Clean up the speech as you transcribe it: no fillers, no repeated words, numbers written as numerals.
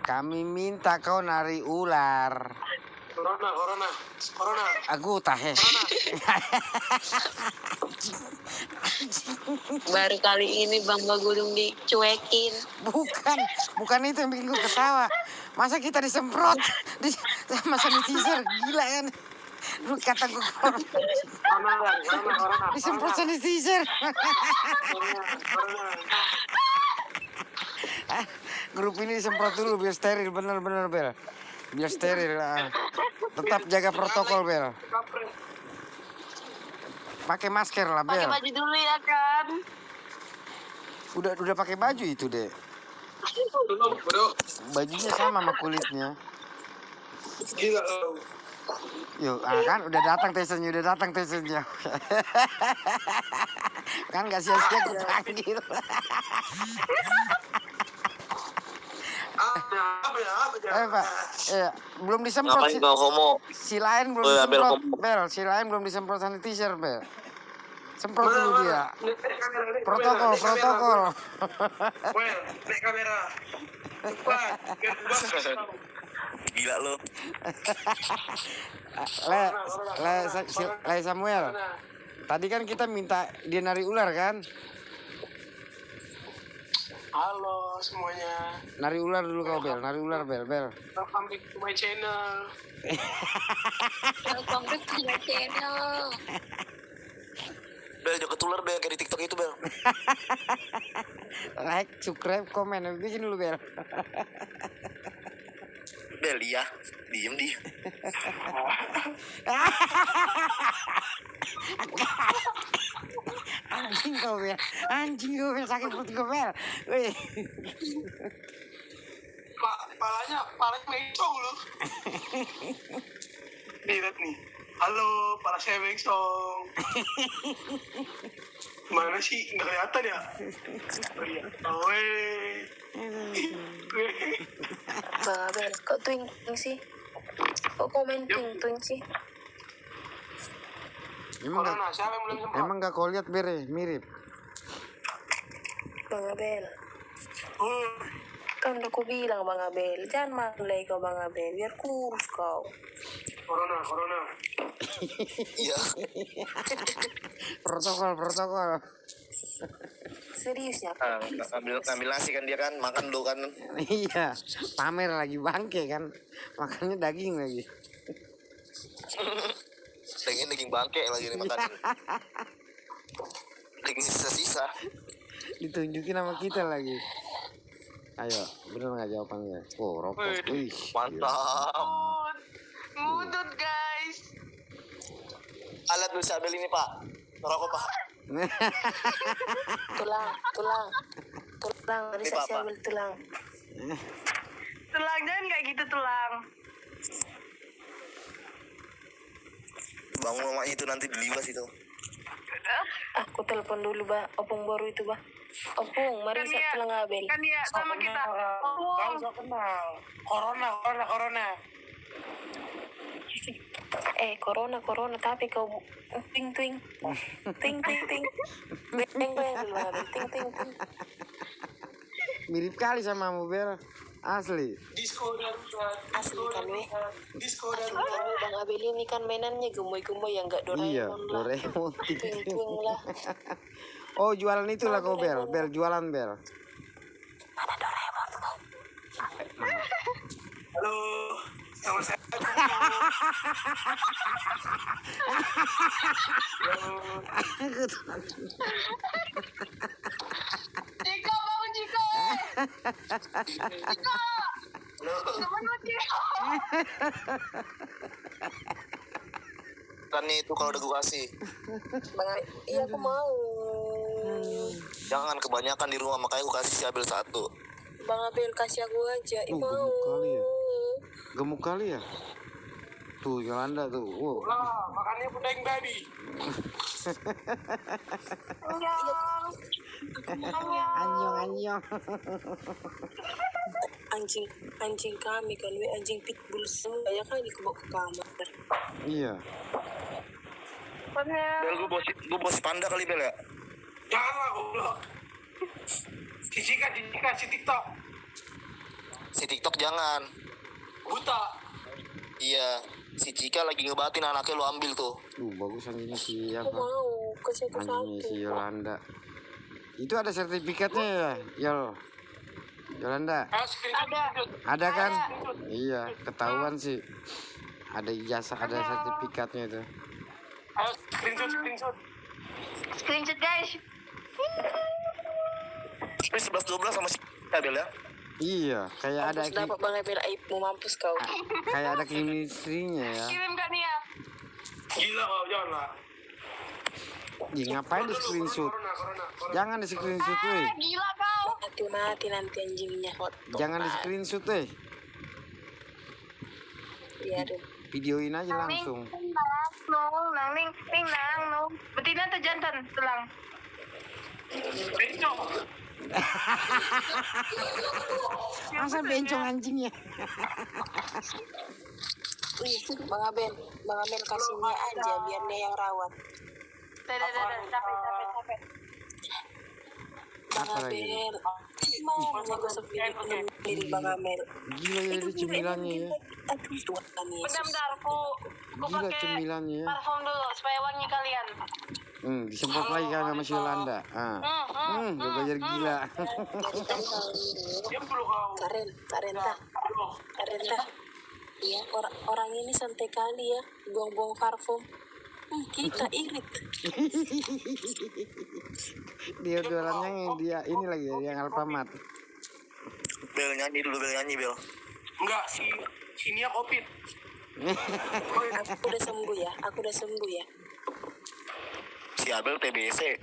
Kami minta kau nari ular. Corona. Aku tahe. Baru kali ini Bang Bagudung dicuekin. Bukan itu yang bikin gue ketawa. Masa kita disemprot sama sanitizer, gila kan? Lu kata gue Corona. disemprot sanitizer. Grup ini disemprot dulu biar steril, bener Bel. Biar steril lah. Tetap jaga protokol Bel. Pakai masker lah Bel. Pakai baju dulu ya kan. Udah pakai baju itu deh. Bro. Bajunya sama sama kulitnya. Gila lo. Yuk, kan udah datang tesennya. Kan gak sia-sia gue panggil. Pak, belum disemprot. Ngapain kau homo? Si lain belum disemprot, Bel. Si lain belum disemprot sanitizer, Bel. Semprot dulu dia. Protokol. Well, naik kamera. Cepat. Gila lo. Le Samuel. Tadi kan kita minta dia nari ular kan? Halo semuanya. Nari ular dulu kau Bel, Bel. Welcome back to my channel. Welcome back to my channel. Bel, jangan ketular Bel, kayak di TikTok itu Bel. Like, subscribe, komen, bikin dulu Bel. Bel, iya, diem. Anjing kau Bel, sakit perut gue Bel. Wih. Palanya mencong loh. Lihat nih. Halo, pala saya mencong. Mana sih? Nggak kelihatan ya? Bang Abel, kok twing sih? Kok commenting twing sih? Emang gak kau lihat Bere, mirip. Bang Abel. Kan udah aku bilang Bang Abel, jangan malai kau Bang Abel, biar kurus kau. Corona. Iya. Protokol. Seriusnya? Ngambil nasi kan dia kan, makan dulu kan. Iya, pamer lagi bangke kan. Makannya daging lagi. Daging bangke lagi nih makan. Daging sisa-sisa. Ditunjukin sama kita lagi. Ayo, bener nggak jawabannya? Oh, rokok. Wih, mantap. Ngudut guys. Alat dulu Abel ini Pak. Rokok Pak. Tulang. Tadi saya ambil tulang. Tulang jangan kayak gitu tulang. Bangun mama itu nanti diliwas itu. Aku telepon dulu Opung baru itu Opung, mari Kan tulang Abel. Kan dia sama kita. Kau so kenal. Corona. Corona tapi kau ting. Beng dulu Abel, ting. mirip kali sama Bel. Asli. Disco darurat. Asli kan we. Disco Asli darurat. kan we, Bang Abel ini kan mainannya gemoy-gemoy yang gak Doraemon Iya, lah. Doraemon. Ting lah. Oh, jualan itulah kau Bel. Jualan Bel. Ada Doraemon tuh. Halo. Sama saya. Ciko, bangun Ciko. Gimana Ciko? Kan itu kalau udah gue kasih. Iya aku mau. Jangan kebanyakan di rumah, makanya gue kasih si Abel satu. Bang Abel kasih aku aja. Mau. Gemuk kali ya. Tuh Yolanda tuh. Wow. Lah, makannya puding baby. Anyong. Anjing kami kan we anjing pitbull semua banyak kali dibawa ke kamar. Iya. Bel, gue bawa si panda kali Bel ya. Janganlah goblok. Si TikTok. Si TikTok jangan. Buta. Iya, si Cika lagi ngebatin anaknya lu ambil tuh. Bagus anjingnya si Aku apa? mau ke situ Anjingnya satu. si Yolanda. Itu ada sertifikatnya ya, Yolanda. Ayo screenshot. Ada kan? Iya, ketahuan sih. Ada ijazah, ada sertifikatnya itu. Ayo screenshot. Screenshot guys. Ini 11-12 sama si Abel ya. Iya, kayak ada Mampus dapat Bang Abel, aib mau mampus kau. kayak ada chemistry-nya ya. Kirim gak nih ya? Gila kau, jangan lah. Ih, ngapain di screenshot? Corona. Jangan di screenshot, weh. Gila kau. Mati nanti anjingnya. Jangan di screenshot, weh. Biarin. Videoin aja langsung. Nang. Betina atau jantan? Tulang. Bencong. Masa bencong anjingnya? Wih, Bang Abel kasihnya aja biar dia yang rawat. Capek. Bang Apa lagi? Abel, gimana gosok diri Bang Abel? Gila ya itu cemilannya ya. Aduh, Tuhan Yesus. Bentar, aku Gila cemilannya ya. parfum dulu supaya wangi kalian. Disemprot lagi kan sama si Yolanda. Gak bayar gila. Diam dulu kau. Karen tah. Iya, orang ini santai kali ya, buang-buang parfum. Kita irit. Dia jualannya yang dia ini lagi ya, yang Alfamart. Bel nyanyi dulu, Bel nyanyi, Bel. Enggak, si Nia COVID. Aku udah sembuh ya. Si Abel TBC.